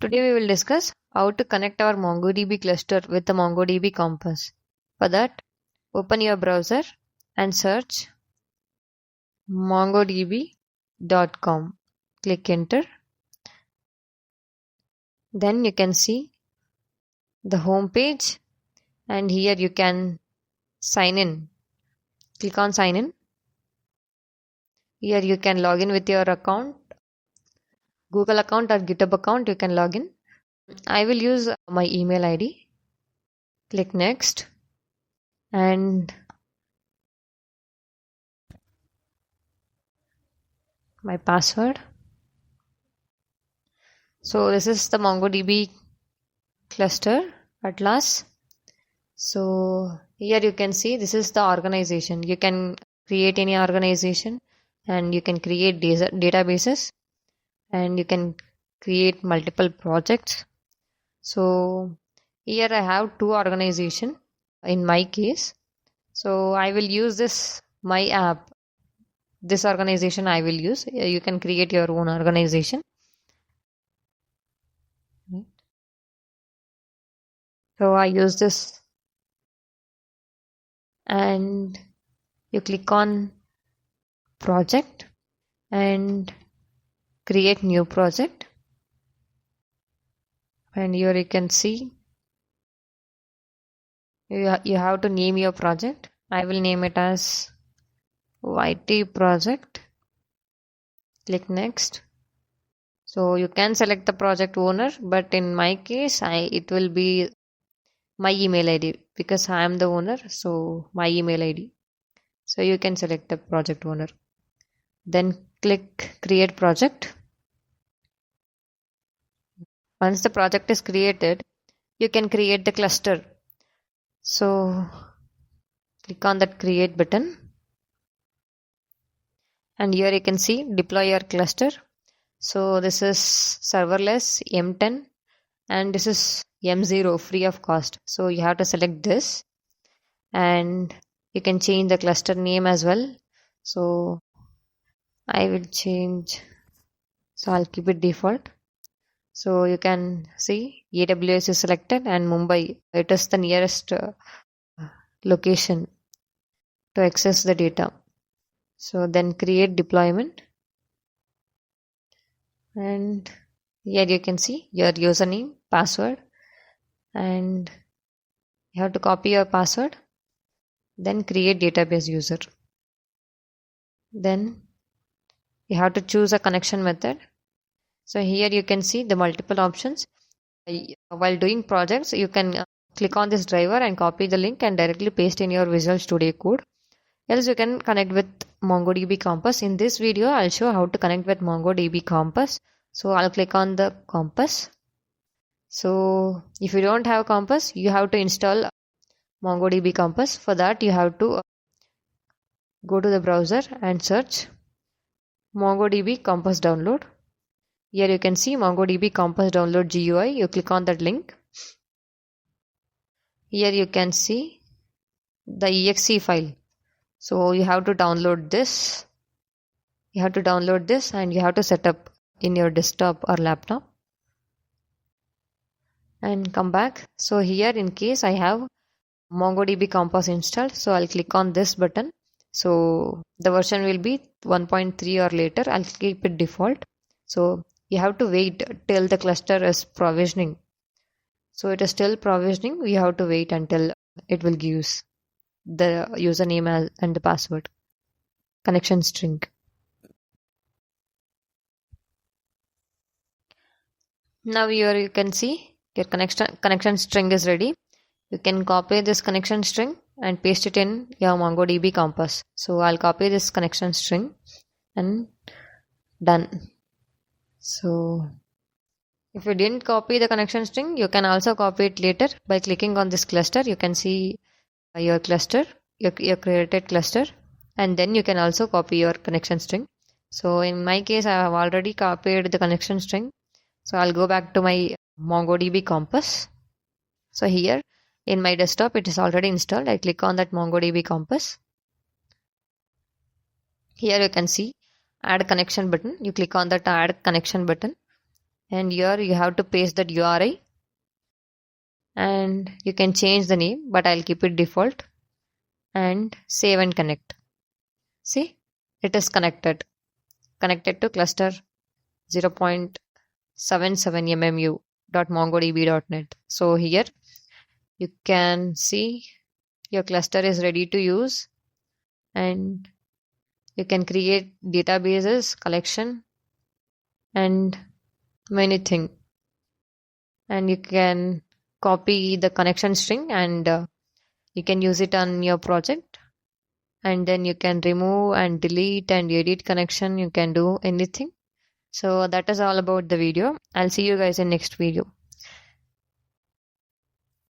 Today we will discuss how to connect our MongoDB cluster with the MongoDB Compass. For that, open your browser and search mongodb.com. Click enter. Then you can see the home page, and here you can sign in. Click on sign in. Here you can log in with your account, Google account or GitHub account. You can log in. I will use my email ID. Click next and my password. So this is the MongoDB Cluster Atlas. So here you can see this is the organization. You can create any organization and you can create databases and you can create multiple projects. So here I have two organizations in my case. So I will use this my app. This organization I will use. You can create your own organization. So I use this and you click on project and create new project, and here you can see you have to name your project. I will name it as YT project. Click next. So you can select the project owner, but in my case it will be my email ID because I am the owner, so my email ID. So you can select the project owner. Then click create project. Once the project is created, you can create the cluster. So click on that create button. And here you can see deploy your cluster. So this is serverless M10 and this is M0 free of cost. So you have to select this and you can change the cluster name as well. So I will change. So I'll keep it default. So you can see AWS is selected and Mumbai. It is the nearest location to access the data. So then create deployment. And here you can see your username, password, and you have to copy your password. Then create database user. Then you have to choose a connection method. So here you can see the multiple options. While doing projects, you can click on this driver and copy the link and directly paste in your Visual Studio Code. Else you can connect with MongoDB Compass. In this video, I'll show how to connect with MongoDB Compass. So I'll click on the Compass. So if you don't have Compass, you have to install MongoDB Compass. For that, you have to go to the browser and search MongoDB Compass download. Here you can see MongoDB Compass download GUI. You click on that link. Here you can see the exe file. So you have to download this. You have to download this and you have to set up in your desktop or laptop. And come back. So here in case I have MongoDB Compass installed. So I'll click on this button. So the version will be 1.3 or later. I'll keep it default. So you have to wait till the cluster is provisioning. So it is still provisioning. We have to wait until it will give the username and the password. Connection string. Now here you can see your connection string is ready. You can copy this connection string and paste it in your MongoDB Compass. So I'll copy this connection string and done. So if you didn't copy the connection string, you can also copy it later by clicking on this cluster. You can see your cluster, your created cluster, and then you can also copy your connection string. So in my case, I have already copied the connection string. So I'll go back to my MongoDB Compass. So here in my desktop, it is already installed. I click on that MongoDB Compass. Here you can see add connection button. You click on that add connection button. and here you have to paste that URI, and you can change the name, but I'll keep it default, and save and connect. See, it is connected to cluster 0.77mmu.mongodb.net. So here you can see your cluster is ready to use, and you can create databases, collection, and many things. And you can copy the connection string, and you can use it on your project, and then you can remove and delete and edit connection. You can do anything. So that is all about the video. I'll see you guys in next video.